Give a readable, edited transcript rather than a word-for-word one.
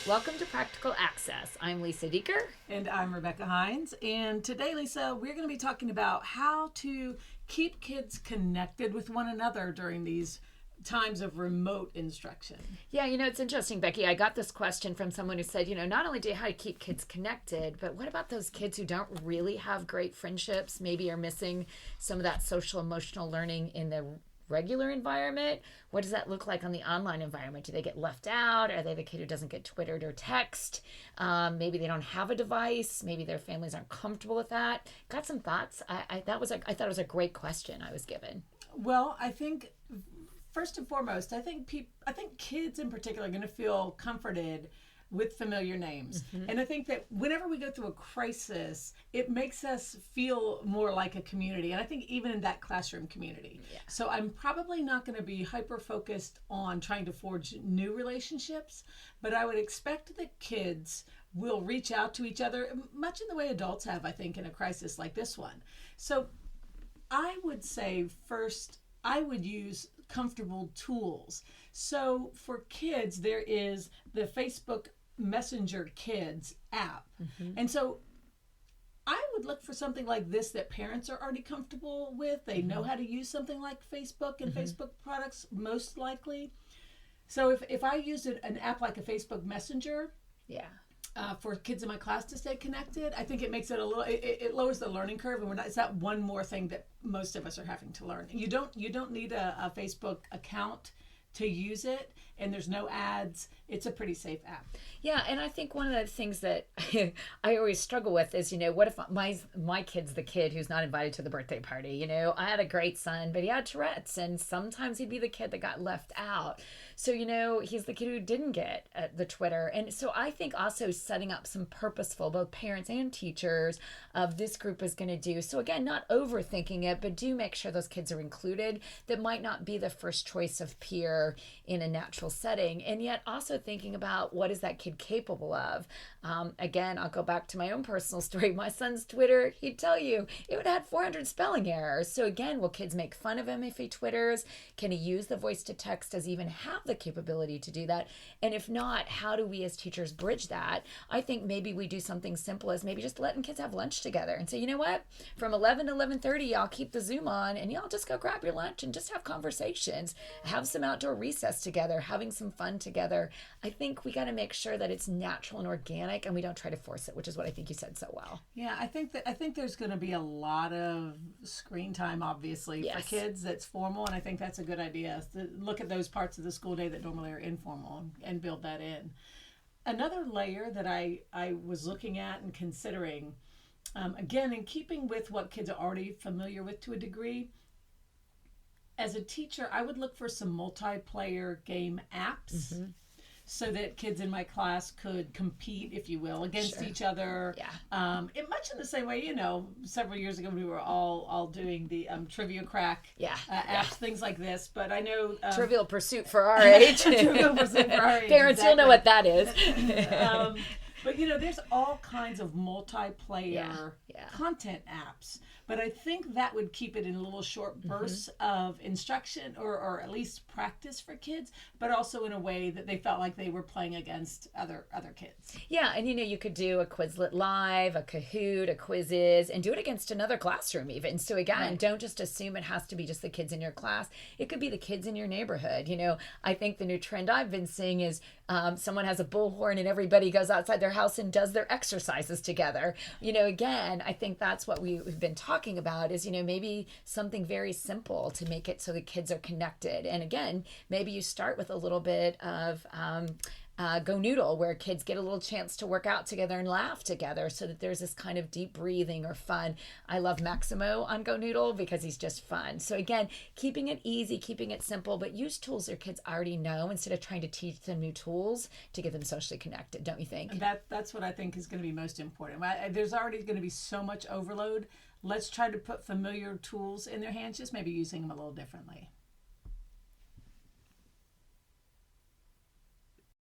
Welcome to Practical Access. I'm Lisa Dieker. And I'm Rebecca Hines. And today, Lisa, we're going to be talking about how to keep kids connected with one another during these times of remote instruction. Yeah, it's interesting, Becky. I got this question from someone who said, not only do you how to keep kids connected, but what about those kids who don't really have great friendships, maybe are missing some of that social emotional learning in the regular environment? What does that look like on the online environment? Do they get left out? Are they the kid who doesn't get Twittered or text? Maybe they don't have a device. Maybe their families aren't comfortable with that. Got some thoughts? I thought it was a great question I was given. Well, I think first and foremost, I think kids in particular are going to feel comforted with familiar names. Mm-hmm. And I think that whenever we go through a crisis, it makes us feel more like a community. And I think even in that classroom community. Yeah. So I'm probably not going to be hyper-focused on trying to forge new relationships, but I would expect that kids will reach out to each other, much in the way adults have, I think, in a crisis like this one. So I would say first, I would use comfortable tools. So for kids, there is the Facebook Messenger Kids app. Mm-hmm. And so I would look for something like this that parents are already comfortable with. They know how to use something like Facebook and Facebook products, most likely. So if I used an app like a Facebook Messenger, for kids in my class to stay connected, I think it makes it it lowers the learning curve, and it's not one more thing that most of us are having to learn. You don't need a Facebook account to use it, and there's no ads. It's a pretty safe app. Yeah, and I think one of the things that I always struggle with is, what if my kid's the kid who's not invited to the birthday party? I had a great son, but he had Tourette's, and sometimes he'd be the kid that got left out. So, he's the kid who didn't get the Twitter. And so I think also setting up some purposeful, both parents and teachers, of this group is going to do. So again, not overthinking it, but do make sure those kids are included that might not be the first choice of peer in a natural setting. And yet also thinking about what is that kid capable of. Again, I'll go back to my own personal story. My son's Twitter, he'd tell you it would have 400 spelling errors. So again, will kids make fun of him if he Twitters? Can he use the voice to text? Does he even have the capability to do that? And if not, how do we as teachers bridge that? I think maybe we do something simple as maybe just letting kids have lunch together and say, you know what, from 11 to 11:30, I'll keep the Zoom on and y'all just go grab your lunch and just have conversations, have some outdoor recess together, having some fun together. I think we got to make sure that it's natural and organic and we don't try to force it, which is what I think you said so well. Yeah, I think there's going to be a lot of screen time, obviously, for kids that's formal, and I think that's a good idea. To look at those parts of the school day that normally are informal and build that in. Another layer that I was looking at and considering, again, in keeping with what kids are already familiar with to a degree, as a teacher, I would look for some multiplayer game apps. Mm-hmm. So that kids in my class could compete, if you will, against each other. Yeah. Much in the same way, several years ago we were all doing the Trivia Crack apps, things like this. But I know Trivial Pursuit for our age. Trivial Pursuit for our age. Parents, you'll know what that is. But there's all kinds of multiplayer content apps. But I think that would keep it in little short bursts of instruction or at least practice for kids, but also in a way that they felt like they were playing against other kids. Yeah, and you could do a Quizlet Live, a Kahoot, a Quizzes, and do it against another classroom even. So again, don't just assume it has to be just the kids in your class. It could be the kids in your neighborhood. I think the new trend I've been seeing is someone has a bullhorn and everybody goes outside their house and does their exercises together. Again, I think that's what we've been talking about is, maybe something very simple to make it so the kids are connected. And again, maybe you start with a little bit of Go Noodle, where kids get a little chance to work out together and laugh together so that there's this kind of deep breathing or fun. I love Maximo on Go Noodle because he's just fun. So again, keeping it easy, keeping it simple, but use tools your kids already know instead of trying to teach them new tools to get them socially connected, don't you think? That's what I think is going to be most important. There's already going to be so much overload. Let's try to put familiar tools in their hands, just maybe using them a little differently.